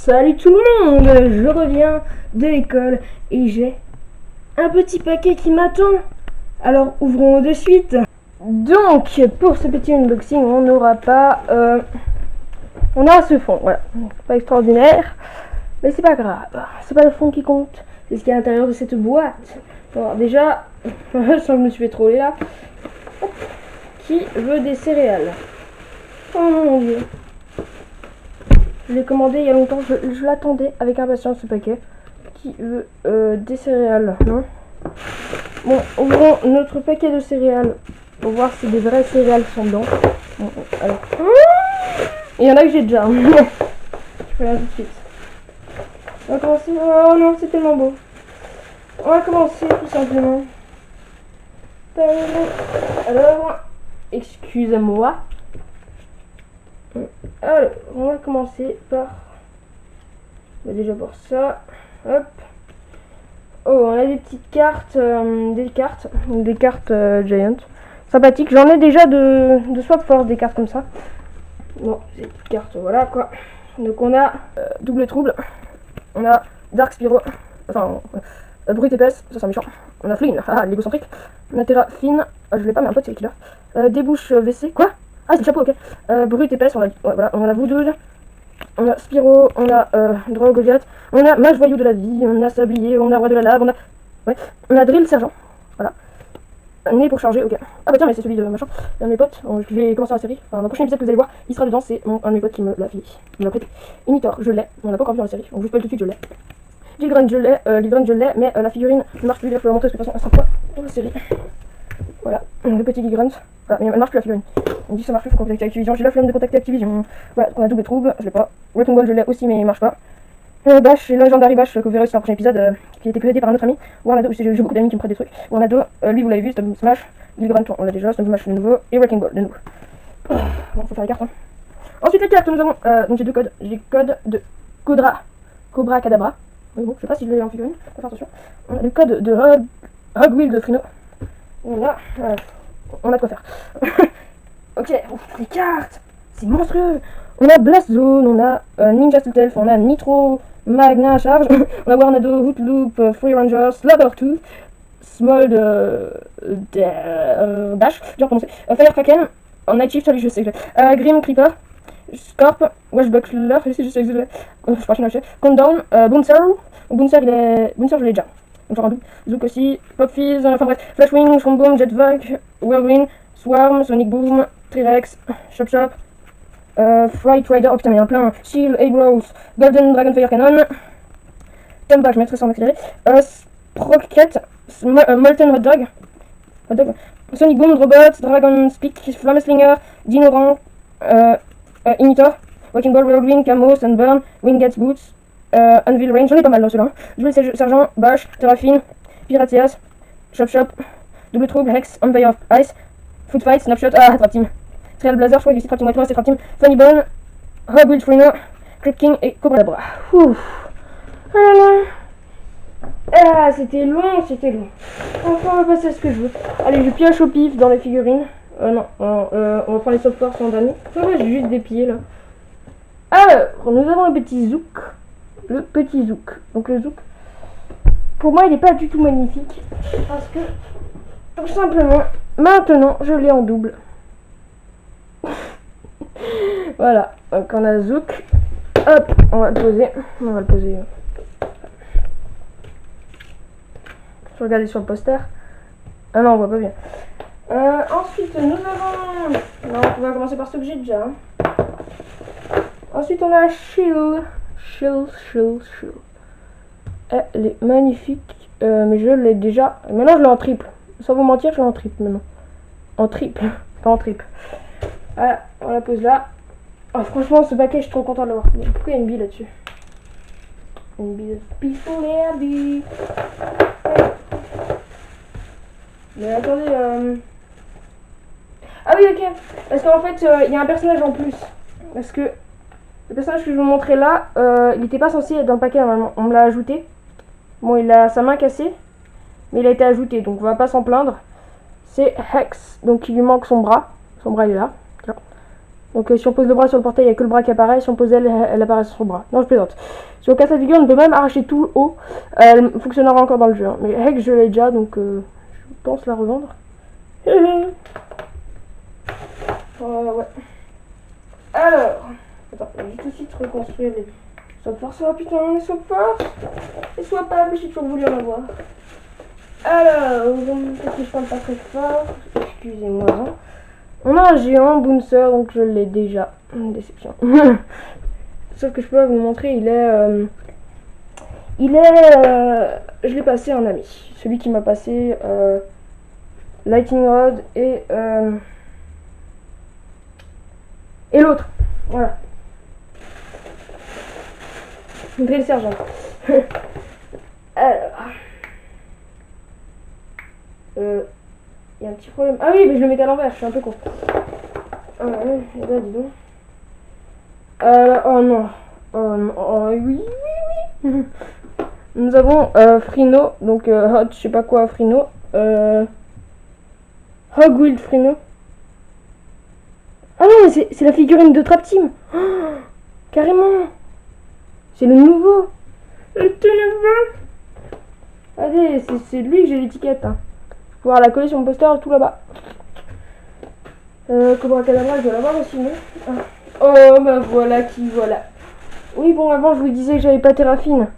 Salut tout le monde, je reviens de l'école et j'ai un petit paquet qui m'attend. Alors ouvrons de suite. Donc pour ce petit unboxing, on n'aura pas... on a ce fond, voilà. Pas extraordinaire, mais c'est pas grave. C'est pas le fond qui compte, c'est ce qu'il y a à l'intérieur de cette boîte. Alors déjà, je sens que je me suis fait troller là. Hop. Qui veut des céréales? Oh mon dieu. Je l'ai commandé il y a longtemps, je l'attendais avec impatience ce paquet. Qui veut des céréales, non? Bon, ouvrons notre paquet de céréales pour voir si des vraies céréales sont dedans. Bon, alors. Il y en a que j'ai déjà. Je fais là tout de suite. On va commencer. Oh non, c'est tellement beau. On va commencer tout simplement. Alors, excusez-moi. Alors, on va commencer par... On va déjà voir ça. Hop. Oh, on a des petites cartes. Des cartes Giant. Sympathiques. J'en ai déjà de Swap Force, des cartes comme ça. Bon, ces petites cartes, voilà quoi. Donc on a Double Trouble. On a Dark Spyro. Enfin, Brute Épaisse, ça c'est méchant. On a Flynn, l'égocentrique. On a Terra Fine. Je l'ai pas, mais un pote c'est qui là. Débouche WC. Quoi? Ah, c'est le chapeau, ok. Brute Épaisse, on a, ouais, voilà, on a Voodoo, on a Spyro, on a Drogue Goliath, on a Mage Voyou de la vie, on a Sablier, on a Roi de la Lave, on a Drill Sergent, voilà. Né pour charger, ok. Ah bah tiens, mais c'est celui de machin, un de mes potes, je vais commencer la série, enfin dans le prochain épisode que vous allez voir, il sera dedans, c'est un de mes potes qui me l'a filé, qui me l'a prêté. Initor, je l'ai, on l'a pas encore vu dans la série, on vous spoil tout de suite, je l'ai. Gilgrun, je l'ai, mais la figurine ne marche plus, je vais vous la montrer parce que de toute façon elle sera pas dans la série. Voilà, le petit Gilgrun. Voilà, mais elle marche plus la figurine. On dit que ça marche plus, faut contacter Activision. J'ai la flemme de contacter Activision. Voilà, on a Double Trouble, je l'ai pas. Wrecking Ball, je l'ai aussi, mais il marche pas. Bash, Legendary Bash, que vous verrez aussi dans le prochain épisode, qui a été présenté par un autre ami. Warnado, j'ai beaucoup d'amis qui me prêtent des trucs. Warnado, lui vous l'avez vu, Stone Smash. Gilgrun, on l'a déjà, Stone Smash de nouveau. Et Wrecking Ball de nouveau. Bon, faut faire les cartes. Hein. Ensuite, les cartes, nous avons. Donc j'ai deux codes. J'ai code de Cobra Cadabra. Mais bon, je sais pas si je l'ai en figurine, faut faire attention. On a le code de Hugwheel de Frino. On a de quoi faire. Ok, les cartes, c'est monstrueux. On a Blast Zone, on a Ninja Stealth, on a Nitro, Magna Charge, on a Warnado, Hootloop, Free Rangers, Slugger 2, Small Dash, j'ai prononcé, Fire Kraken, Night Shift, je sais que j'ai, Grim Creeper, Scorp, Washbuckler, je sais que je crois que Countdown, Bouncer, Bouncer je l'ai déjà. Genre un double, Zouk aussi, Pop Fizz, enfin bref, Flashwing, Shroomboom, Jetvac, Whirlwind, Swarm, Sonic Boom, T-Rex, Chop Chop, Fright Rider, oh putain mais il y en a plein, Shield, Abros, Golden Dragon Fire Cannon, Tomba, je mettrai ça en accéléré, Sprocket, Molten Hot Dog, Sonic Boom, Robot, Dragon Speak, Flame Slinger, Dinoran, Initor, Walking Ball, Whirlwind, Camo, Sunburn, Wingets Boots, Anvil Range, j'en ai pas mal dans ceux-là. Jouer Sergent, Bash, Terrafine, Pirateas, Chop Chop, Double Trouble, Hex, Empire of Ice, Foot Fight, Snapshot, Trap Team, Trial Blazer, je crois que c'est Trap Team, c'est Trap Team, Funny Bone, Hogwill Frino, Crypt King et Cobra Labra. Ouf. Ah, c'était long, c'était long. Enfin, on va passer à ce que je veux. Allez, je pioche au pif dans les figurines. Non, on va prendre les soft force en dernier. J'ai juste déplié là. Alors, nous avons un petit Zouk. Le petit Zouk. Donc le Zouk, pour moi il n'est pas du tout magnifique parce que tout simplement maintenant je l'ai en double. Voilà, donc on a Zouk. Hop, on va le poser. Je regarde sur le poster. Ah non, on voit pas bien. Ensuite nous avons... Non, on va commencer par ce que j'ai déjà. Ensuite on a Shield. Elle est magnifique, mais je l'ai déjà. Maintenant je l'ai en triple. Sans vous mentir, je l'ai en triple maintenant. En triple, pas en triple. Voilà, on la pose là. Oh, franchement, ce paquet, je suis trop content de l'avoir. Pourquoi il y a une bille là-dessus? Une bille de pistolet à bille. Mais attendez, ah oui, ok. Parce qu'en fait, il y a un personnage en plus. Parce que le personnage que je vais vous montrer là, il n'était pas censé être dans le paquet normalement. On me l'a ajouté. Bon, il a sa main cassée, mais il a été ajouté, donc on va pas s'en plaindre. C'est Hex, donc il lui manque son bras. Son bras il est là. Donc si on pose le bras sur le portail, il n'y a que le bras qui apparaît. Si on pose elle apparaît sur son bras. Non, je plaisante. Si on casse la figure, on peut même arracher tout le haut. Elle fonctionnera encore dans le jeu. Hein. Mais Heck, je l'ai déjà, donc je pense la revendre. Ouais. Alors, attends, je vais juste aussi te reconstruire les swap force. Oh putain, les swap force. Les swapables, j'ai toujours voulu en avoir. Alors, peut-être que je parle pas très fort. Excusez-moi. On a un géant Bouncer, donc je l'ai déjà. Déception. Sauf que je peux pas vous montrer, je l'ai passé en ami. Celui qui m'a passé Lightning Rod et l'autre. Voilà. Drill Sergent. Alors. Il y a un petit problème. Ah oui, mais je le mets à l'envers, je suis un peu con. Ah ouais, et là, dis donc. Oh non. Oh oui, oui, oui. Nous avons Frino, donc Hot, je sais pas quoi, Frino. Hogwild Frino. Ah non, mais c'est la figurine de Trap Team. Oh, carrément. C'est le nouveau. Le tout nouveau. Allez, c'est lui que j'ai l'étiquette. Hein. Je vais pouvoir la coller sur mon poster tout là-bas. Cobra Cadabra, je dois l'avoir aussi, non ah. Oh, bah voilà qui voilà. Oui, bon, avant, je vous disais que j'avais pas Terrafine.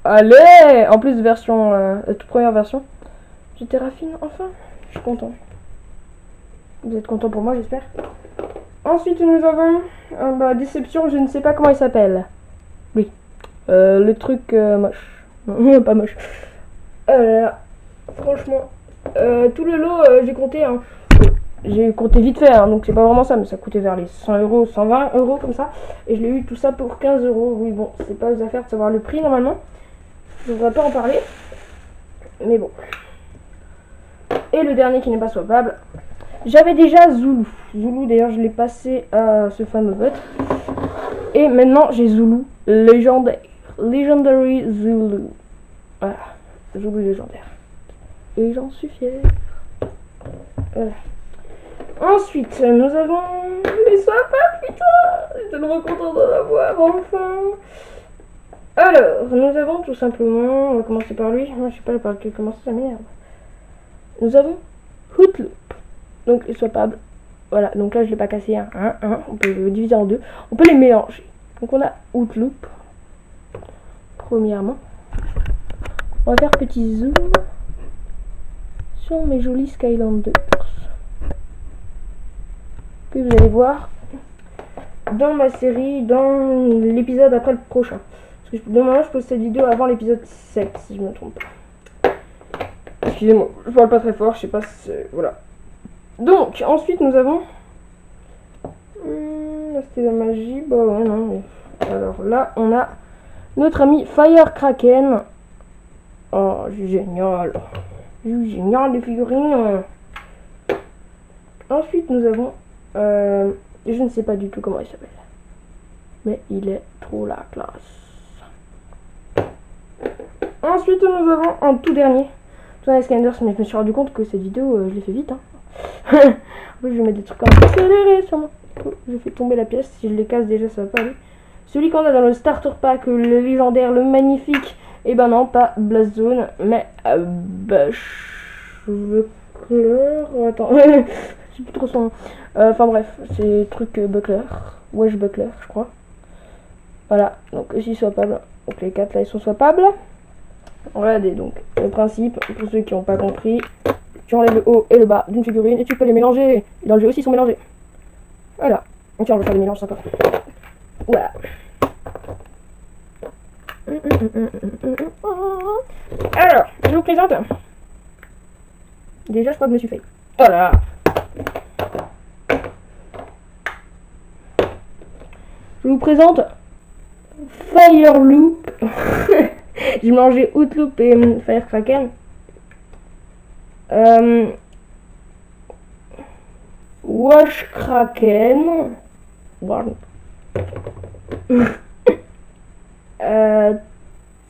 Allez. En plus, version, la toute première version. J'ai Terrafine, enfin. Je suis content. Vous êtes content pour moi, j'espère. Ensuite, nous avons... Déception, je ne sais pas comment il s'appelle. Oui. Le truc moche. Non, pas moche. Franchement, tout le lot, j'ai compté... Hein. J'ai compté vite fait, hein, donc c'est pas vraiment ça, mais ça coûtait vers les 100 euros, 120 euros comme ça. Et je l'ai eu tout ça pour 15 euros. Oui, bon, c'est pas aux affaires de savoir le prix normalement. Je ne devrais pas en parler. Mais bon. Et le dernier qui n'est pas swappable. J'avais déjà Zulu. Zulu, d'ailleurs, je l'ai passé à ce fameux bot. Et maintenant, j'ai Zulu légendaire. Legendary Zulu. Voilà. Zulu légendaire. Et j'en suis fier. Voilà. Ensuite, nous avons les swapables, putain. J'étais tellement content d'en avoir, enfin. Alors, nous avons tout simplement... On va commencer par lui. Moi, je sais pas par lequel commencer, ça m'énerve. Nous avons Hootloop. Donc, les swapables. Voilà, donc là, je l'ai pas cassé un. On peut le diviser en deux. On peut les mélanger. Donc, on a Hootloop. Premièrement. On va faire petit zoom sur mes jolis Skylanders. Que vous allez voir dans ma série, dans l'épisode après le prochain. Parce que normalement, je pose cette vidéo avant l'épisode 7, si je me trompe pas. Excusez-moi, je parle pas très fort, je sais pas si... Voilà. Donc, ensuite, nous avons... Là, c'était la magie. Bah ouais, non, mais... Alors là, on a notre ami Fire Kraken. Oh, génial. Génial, les figurines. Ensuite, nous avons... je ne sais pas du tout comment il s'appelle. Mais il est trop la classe. Ensuite, nous avons en tout dernier Thomas Skanders, mais je me suis rendu compte que cette vidéo, je l'ai fait vite. Hein. En plus, je vais mettre des trucs en accéléré sur moi. Oh, j'ai fait tomber la pièce. Si je les casse déjà, ça va pas aller. Celui qu'on a dans le starter pack, le légendaire, le magnifique. Et ben non, pas Blast Zone, mais Buckler. Attends, je sais plus trop son nom. Enfin bref, c'est truc Buckler. Wesh Buckler, je crois. Voilà, donc ici swappable. Donc les 4 là ils sont swappables. Regardez donc le principe, pour ceux qui n'ont pas compris, tu enlèves le haut et le bas d'une figurine et tu peux les mélanger. Et dans le jeu aussi ils sont mélangés. Voilà, donc tiens on va faire les mélanges encore. Voilà. Alors, je vous présente. Déjà je crois que je me suis fait. Voilà. Je vous présente Fireloop. J'ai mangé Hootloop et Fire Kraken. Wash Kraken.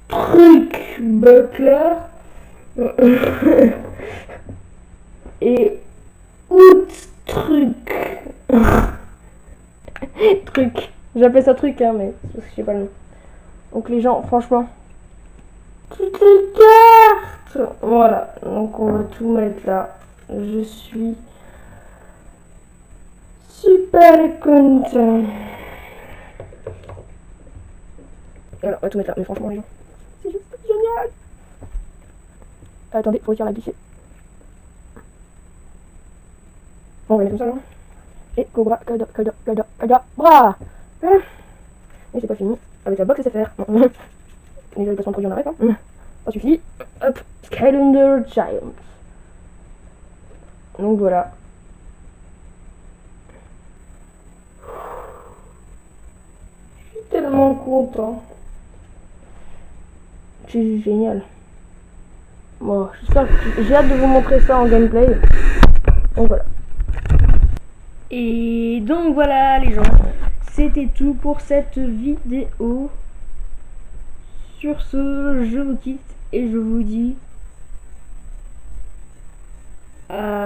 Truc Buckler. Et Hoot Truc. Truc. J'appelle ça truc, hein, mais c'est parce que je sais pas le nom. Donc les gens, franchement. Toutes les cartes. Voilà. Donc on va tout mettre là. Je suis super content. Voilà, on va tout mettre là. Mais franchement, les gens, c'est juste génial. Attendez, faut retirer la glisser. Bon, on va mettre comme ça, non? Et Cobra, bras. Voilà. Et c'est pas fini. Avec la box SFR. Déjà, le placement de produit, on arrête, hein. Ça suffit. Hop. Skylander Giant. Donc voilà. Je suis tellement content. C'est génial. Bon, j'espère que j'ai hâte de vous montrer ça en gameplay. Donc voilà. Et donc voilà les gens. C'était tout pour cette vidéo. Sur ce, je vous quitte et je vous dis à